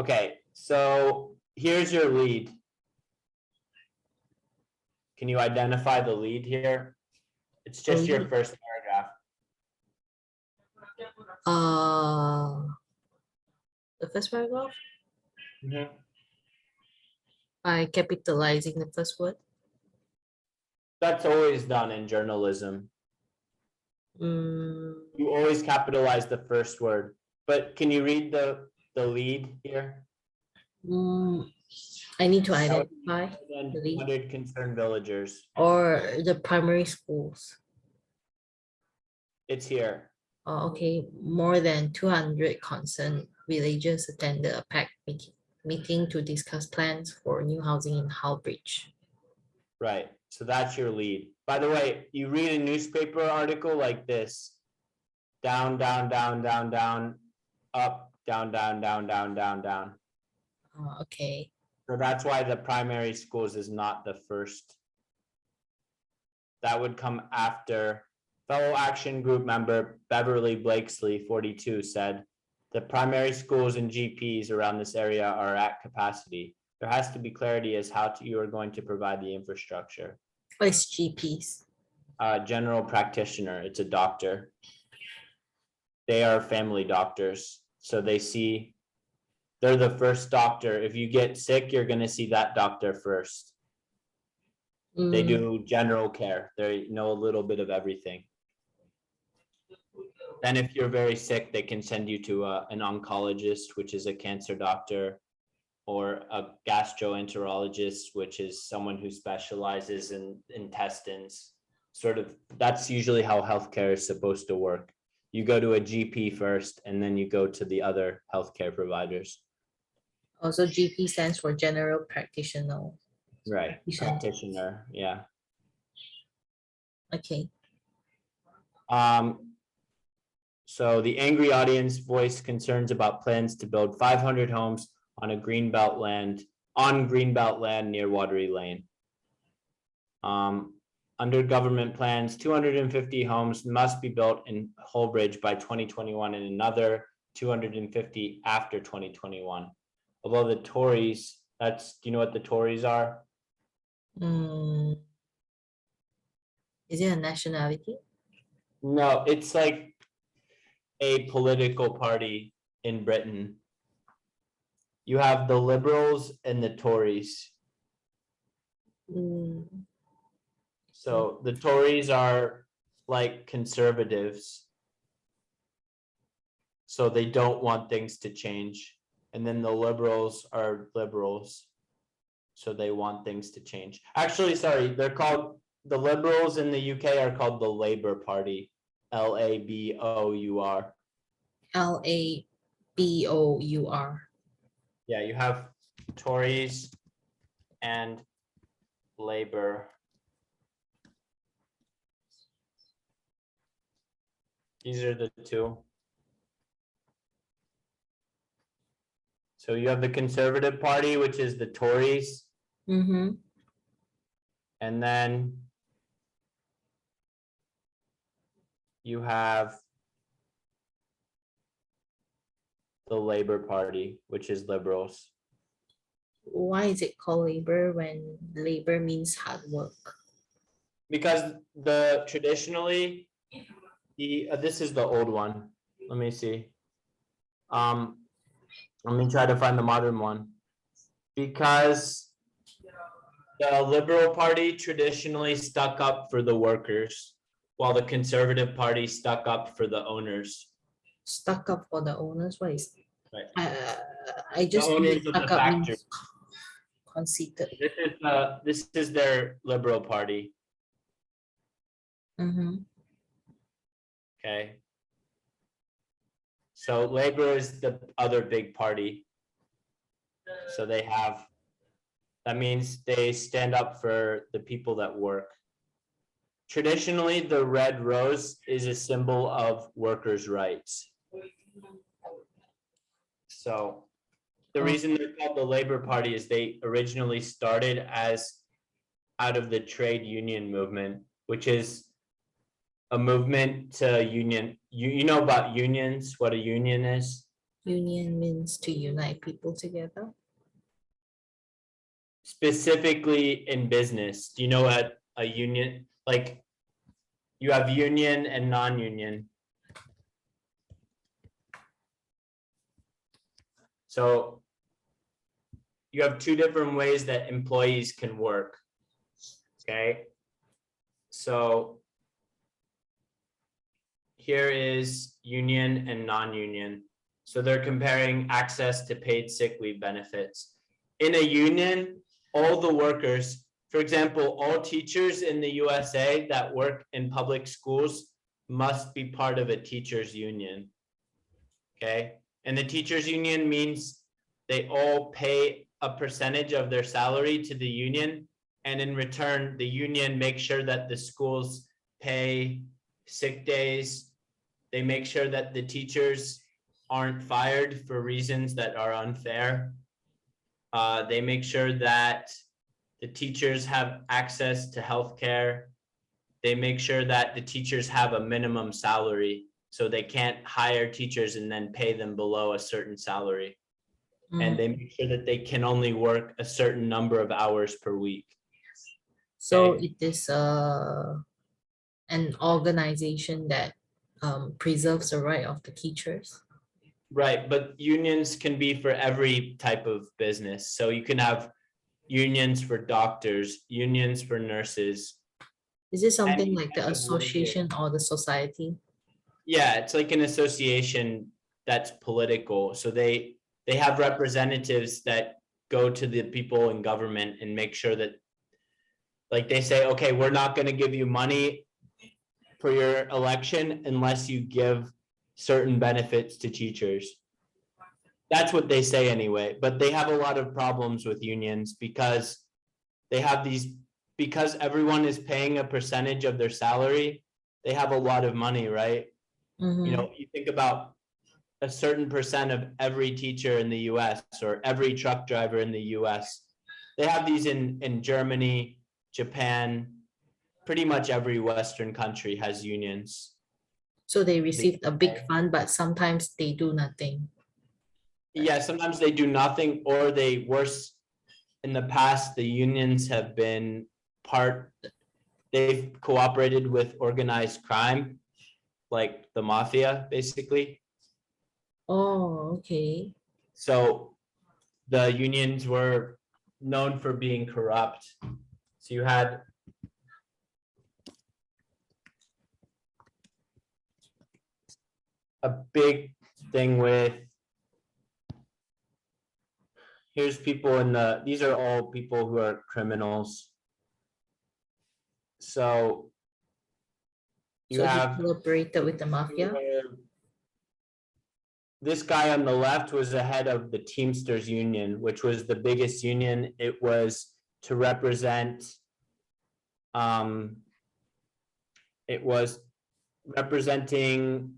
Speaker 1: Okay, so here's your lead. Can you identify the lead here? It's just your
Speaker 2: lead.
Speaker 1: first paragraph.
Speaker 2: The first paragraph
Speaker 1: Mhm.
Speaker 2: by capitalizing the first word.
Speaker 1: That's always done in journalism.
Speaker 2: Mm,
Speaker 1: You always capitalize the first word, but can you read the lead here?
Speaker 2: I need to
Speaker 1: That would be
Speaker 2: identify
Speaker 1: more than
Speaker 2: the lead.
Speaker 1: 200 concerned villagers.
Speaker 2: Or the primary schools.
Speaker 1: It's here.
Speaker 2: Okay, more than 200 concerned villagers attended a packed meeting to discuss plans for new housing in Howbridge.
Speaker 1: Right. So that's your lead. By the way, you read a newspaper article like this. Down, down, down, down, down, up, down, down, down, down, down, down.
Speaker 2: Okay,
Speaker 1: So that's why the primary schools is not the first. That would come after. Fellow Action Group member Beverly Blakesley, 42, said, the primary schools and GPs around this area are at capacity. There has to be clarity as how you are going to provide the infrastructure.
Speaker 2: what is GPs?
Speaker 1: General practitioner, it's a doctor. They are family doctors, so they're the first doctor. If you get sick, you're gonna see that doctor first. They
Speaker 2: Mm,
Speaker 1: do general care. They know a little bit of everything. Then if you're very sick, they can send you to an oncologist, which is a cancer doctor, or a gastroenterologist, which is someone who specializes in intestines. Sort of, that's usually how healthcare is supposed to work. You go to a GP first, and then you go to the other healthcare providers.
Speaker 2: Also, GP stands for general practitioner.
Speaker 1: Right,
Speaker 2: Practitioner.
Speaker 1: practitioner, yeah.
Speaker 2: Okay,
Speaker 1: So the angry audience voiced concerns about plans to build 500 homes on greenbelt land near Watery Lane. Under government plans, 250 homes must be built in Holbridge by 2021 and another 250 after 2021. Although the Tories, do you know what the Tories are?
Speaker 2: Mm, is it a nationality?
Speaker 1: No, it's like a political party in Britain. You have the Liberals and the Tories.
Speaker 2: Mm,
Speaker 1: So the Tories are like conservatives. So they don't want things to change. And then the Liberals are liberals. So they want things to change. Actually, sorry, the Liberals in the UK are called the Labour Party. LABOUR.
Speaker 2: LABOUR.
Speaker 1: Yeah, you have Tories and Labour. These are the two. So you have the Conservative Party, which is the Tories,
Speaker 2: Mm-hmm.
Speaker 1: and then you have the Labour Party, which is liberals.
Speaker 2: Why is it called labor when labor means hard work?
Speaker 1: Because traditionally, this is the old one. Let me see. Let me try to find the modern one. Because the Liberal Party traditionally stuck up for the workers, while the Conservative Party stuck up for the owners.
Speaker 2: Stuck up for the owners, what is?
Speaker 1: Right.
Speaker 2: I just know
Speaker 1: owners of
Speaker 2: stuck
Speaker 1: the
Speaker 2: up
Speaker 1: factory.
Speaker 2: means conceited.
Speaker 1: This is their Liberal Party.
Speaker 2: Mm-hmm.
Speaker 1: Okay. So Labor is the other big party. So that means they stand up for the people that work. Traditionally, the red rose is a symbol of workers' rights. So the reason they're called the Labor Party is they originally started as out of the trade union movement, which is a movement to union. You know about unions, what a union is?
Speaker 2: Union means to unite people together.
Speaker 1: specifically in business, do you know what a union, like, you have union and non-union. So you have two different ways that employees can work. Okay. So here is union and non-union. So they're comparing access to paid sick leave benefits. In a union, all the workers, for example, all teachers in the USA that work in public schools must be part of a teachers union. Okay, and the teachers union means they all pay a percentage of their salary to the union, and in return, the union makes sure that the schools pay sick days. They make sure that the teachers aren't fired for reasons that are unfair. They make sure that the teachers have access to healthcare. They make sure that the teachers have a minimum salary, so they can't hire teachers and then pay them below a certain salary. And they make sure that they can only work a certain number of hours per week.
Speaker 2: So
Speaker 1: Okay.
Speaker 2: it is an organization that preserves the right of the teachers.
Speaker 1: Right, but unions can be for every type of business. So you can have unions for doctors, unions for nurses.
Speaker 2: Is it something
Speaker 1: Any
Speaker 2: like the
Speaker 1: type of worker.
Speaker 2: association or the society?
Speaker 1: Yeah, it's like an association that's political. So they have representatives that go to the people in government and make sure that, like, they say, okay, we're not going to give you money for your election unless you give certain benefits to teachers. That's what they say anyway, but they have a lot of problems with unions because they have these, because everyone is paying a percentage of their salary, they have a lot of money, right? You know, you think about a certain percent of every teacher in the US or every truck driver in the US. They have these in Germany, Japan, pretty much every Western country has unions.
Speaker 2: So they received a big fund, but sometimes they do nothing.
Speaker 1: Yeah, sometimes they do nothing, or they worse. In the past, the unions have been they've cooperated with organized crime, like the mafia, basically.
Speaker 2: Oh, okay.
Speaker 1: So the unions were known for being corrupt. So you had a big thing with, here's people in the, these are all people who are criminals. So you
Speaker 2: So he
Speaker 1: have,
Speaker 2: collaborated with the mafia?
Speaker 1: this guy on the left was the head of the Teamsters Union, which was the biggest union. It was to represent, it was representing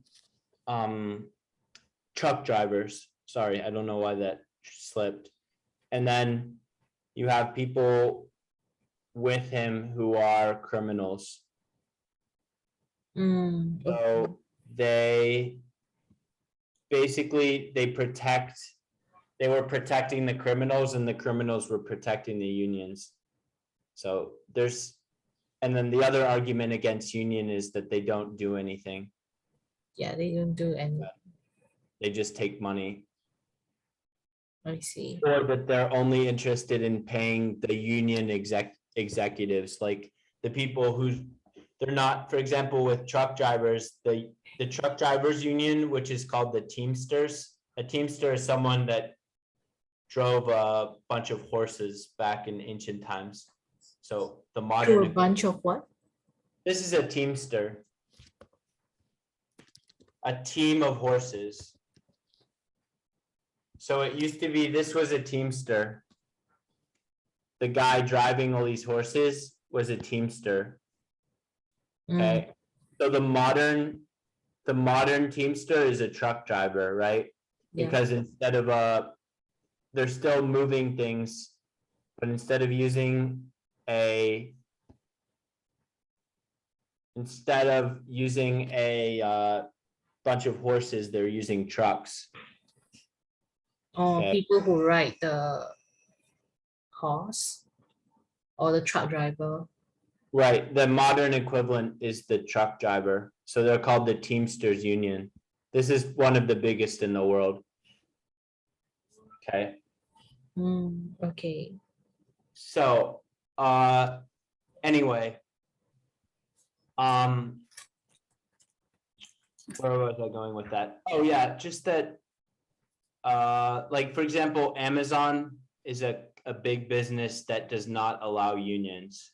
Speaker 1: truck drivers. Sorry, I don't know why that slipped. And then you have people with him who are criminals.
Speaker 2: Okay.
Speaker 1: So they basically, they were protecting the criminals and the criminals were protecting the unions. So there's, and then the other argument against union is that they don't do anything.
Speaker 2: Yeah, they don't do any.
Speaker 1: They just take money.
Speaker 2: I see.
Speaker 1: Or that they're only interested in paying the union executives, like the people who, they're not, for example, with truck drivers, the truck drivers union, which is called the Teamsters. A Teamster is someone that drove a bunch of horses back in ancient times. So the
Speaker 2: To a
Speaker 1: modern,
Speaker 2: bunch of what?
Speaker 1: this is a Teamster. A team of horses. So it used to be, this was a Teamster. The guy driving all these horses was a Teamster. Okay, so the modern Teamster is a truck driver, right?
Speaker 2: Yeah.
Speaker 1: Because instead of they're still moving things, but instead of using a bunch of horses, they're using trucks.
Speaker 2: Oh,
Speaker 1: Okay.
Speaker 2: people who ride the horse or the truck driver.
Speaker 1: Right, the modern equivalent is the truck driver, so they're called the Teamsters Union. This is one of the biggest in the world. Okay,
Speaker 2: Okay.
Speaker 1: so, anyway. Where was I going with that? Oh, yeah, just that. Like, for example, Amazon is a big business that does not allow unions.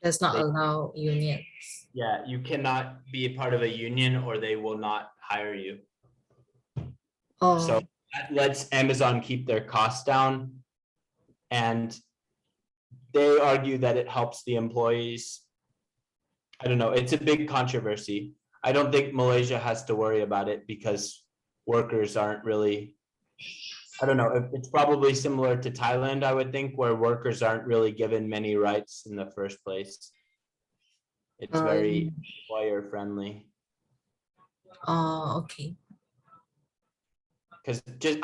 Speaker 2: Does not
Speaker 1: They-
Speaker 2: allow unions.
Speaker 1: Yeah, you cannot be a part of a union or they will not hire you.
Speaker 2: Oh,
Speaker 1: So that lets Amazon keep their costs down. And they argue that it helps the employees. I don't know, it's a big controversy. I don't think Malaysia has to worry about it because workers aren't really, I don't know, it's probably similar to Thailand, I would think, where workers aren't really given many rights in the first place. It's very employer friendly.
Speaker 2: okay.
Speaker 1: Because just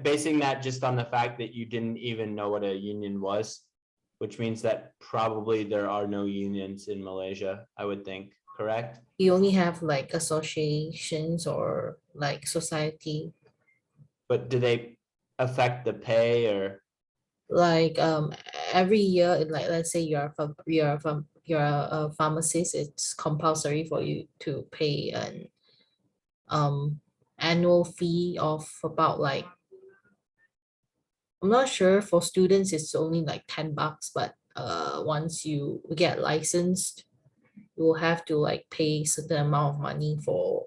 Speaker 1: basing that just on the fact that you didn't even know what a union was, which means that probably there are no unions in Malaysia, I would think, correct?
Speaker 2: You only have like associations or like society.
Speaker 1: But do they affect the pay or?
Speaker 2: Like every year, like let's say you're a pharmacist, it's compulsory for you to pay an annual fee of about like, I'm not sure, for students it's only like $10, but once you get licensed, you will have to like pay certain amount of money for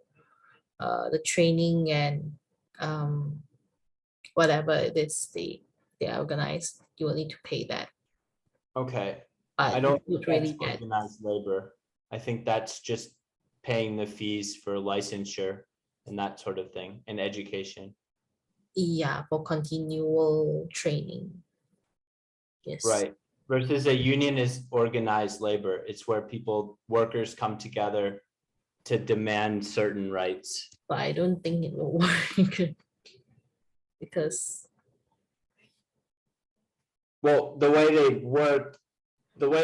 Speaker 2: the training and whatever it is they organize. You will need to pay that.
Speaker 1: Okay,
Speaker 2: But
Speaker 1: I don't
Speaker 2: you
Speaker 1: think
Speaker 2: would
Speaker 1: that's
Speaker 2: really get,
Speaker 1: organized labor. I think that's just paying the fees for licensure and that sort of thing, and education.
Speaker 2: yeah, for continual training. Yes.
Speaker 1: Right, versus a union is organized labor. It's where workers come together to demand certain rights.
Speaker 2: But I don't think it will work because
Speaker 1: Well, the way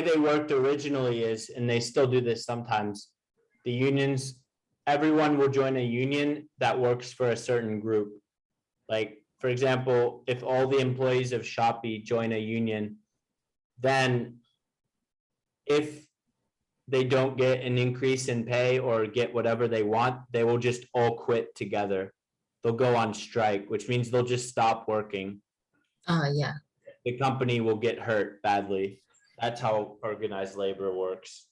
Speaker 1: they worked originally is, and they still do this sometimes, the unions, everyone will join a union that works for a certain group. Like, for example, if all the employees of Shopee join a union, then if they don't get an increase in pay or get whatever they want, they will just all quit together. They'll go on strike, which means they'll just stop working.
Speaker 2: yeah.
Speaker 1: The company will get hurt badly. That's how organized labor works.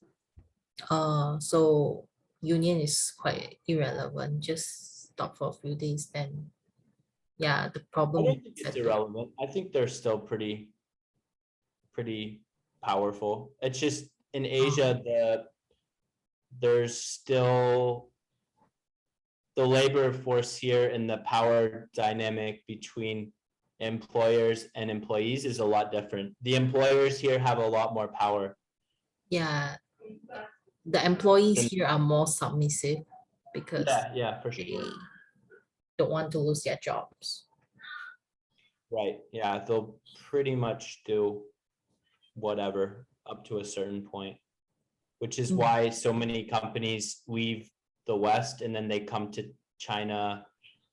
Speaker 2: So union is quite irrelevant. Just stop for a few days, then yeah, the
Speaker 1: I
Speaker 2: problem
Speaker 1: don't
Speaker 2: is
Speaker 1: think it's
Speaker 2: settled.
Speaker 1: irrelevant. I think they're still pretty powerful. It's just in Asia, there's still the labor force here and the power dynamic between employers and employees is a lot different. The employers here have a lot more power.
Speaker 2: Yeah, the employees
Speaker 1: Then-
Speaker 2: here are more submissive because
Speaker 1: Yeah, for sure.
Speaker 2: they don't want to lose their jobs.
Speaker 1: Right, yeah, they'll pretty much do whatever up to a certain point, which is why so many companies leave the West and then they come to China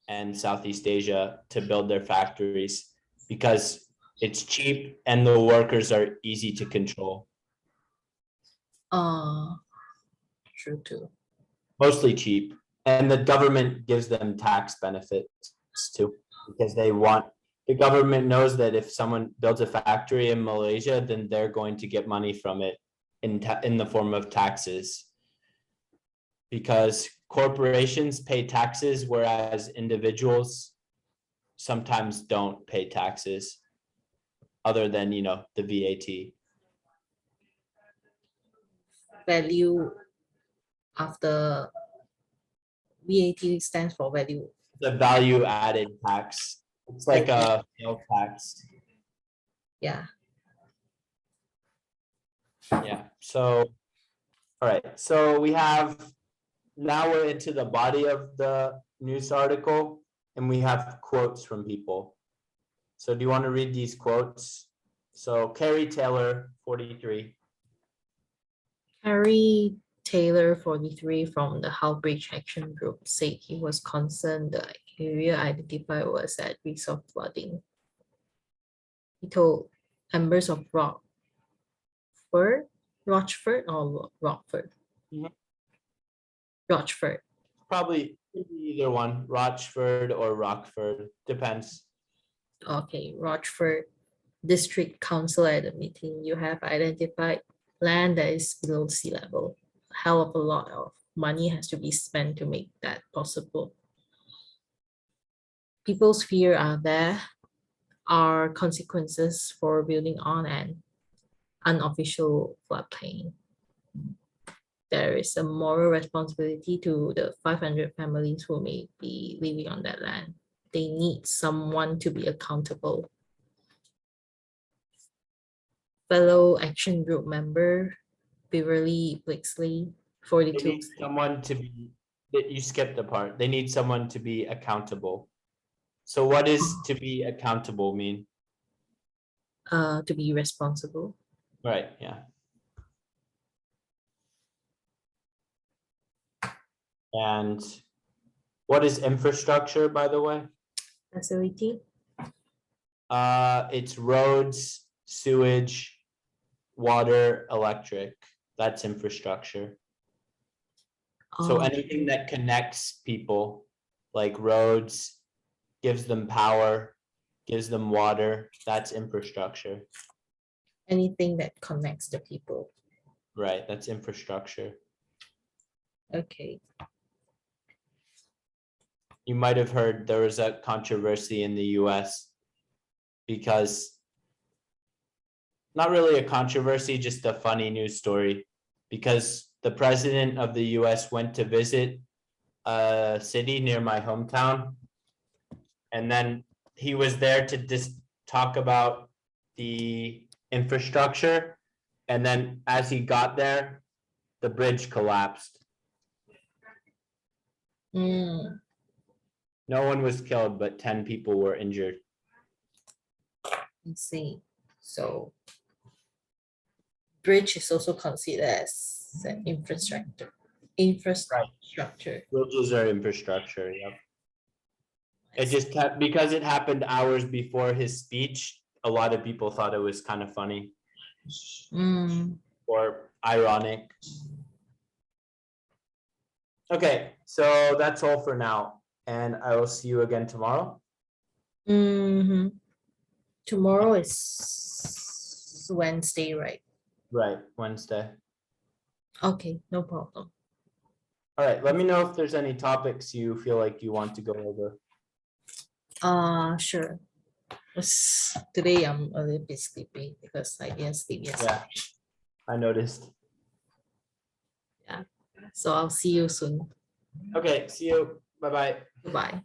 Speaker 1: and Southeast Asia to build their factories because it's cheap and the workers are easy to control.
Speaker 2: True too.
Speaker 1: Mostly cheap, and the government gives them tax benefits too, because the government knows that if someone builds a factory in Malaysia, then they're going to get money from it in the form of taxes. Because corporations pay taxes, whereas individuals sometimes don't pay taxes, other than, the VAT.
Speaker 2: Value after VAT stands for value.
Speaker 1: The value added tax, it's like a sales tax.
Speaker 2: Yeah.
Speaker 1: Yeah, so, all right, so now we're into the body of the news article and we have quotes from people. So do you want to read these quotes? So Carrie Taylor, 43.
Speaker 2: Harry Taylor, 43, from the Howbridge Action Group, said he was concerned the area identified was at risk of flooding. He told members of Rochford or Rockford?
Speaker 1: Mhm.
Speaker 2: Rochford.
Speaker 1: Probably either one, Rochford or Rockford, depends.
Speaker 2: Okay, Rochford District Council at the meeting, you have identified land that is below sea level. Hell of a lot of money has to be spent to make that possible. People's fear are consequences for building on an unofficial floodplain. There is a moral responsibility to the 500 families who may be living on that land. They need someone to be accountable. Fellow Action Group member Beverly Blixley,
Speaker 1: They
Speaker 2: 42.
Speaker 1: need someone to be, you skipped the part, they need someone to be accountable. So what does to be accountable mean?
Speaker 2: To be responsible.
Speaker 1: Right, yeah. And what is infrastructure, by the way?
Speaker 2: Facility.
Speaker 1: It's roads, sewage, water, electric. That's infrastructure. So anything
Speaker 2: Okay.
Speaker 1: that connects people, like roads, gives them power, gives them water, that's infrastructure.
Speaker 2: Anything that connects the people.
Speaker 1: Right, that's infrastructure.
Speaker 2: Okay.
Speaker 1: You might have heard there was a controversy in the US because, not really a controversy, just a funny news story, because the president of the US went to visit a city near my hometown. And then he was there to just talk about the infrastructure. And then as he got there, the bridge collapsed.
Speaker 2: Mm,
Speaker 1: No one was killed, but 10 people were injured.
Speaker 2: I see. So bridge is also considered as an infrastructure. Infrastructure.
Speaker 1: Bridges are infrastructure, yep. It just kept, because it happened hours before his speech, a lot of people thought it was kind of funny
Speaker 2: Mm,
Speaker 1: or ironic. Okay, so that's all for now, and I will see you again tomorrow.
Speaker 2: mhm. Tomorrow is Wednesday, right?
Speaker 1: Right, Wednesday.
Speaker 2: Okay, no problem.
Speaker 1: All right, let me know if there's any topics you feel like you want to go over.
Speaker 2: Sure. Today I'm a little bit sleepy because I didn't sleep yesterday.
Speaker 1: Yeah, I noticed.
Speaker 2: So I'll see you soon.
Speaker 1: Okay, see you. Bye-bye.
Speaker 2: Goodbye.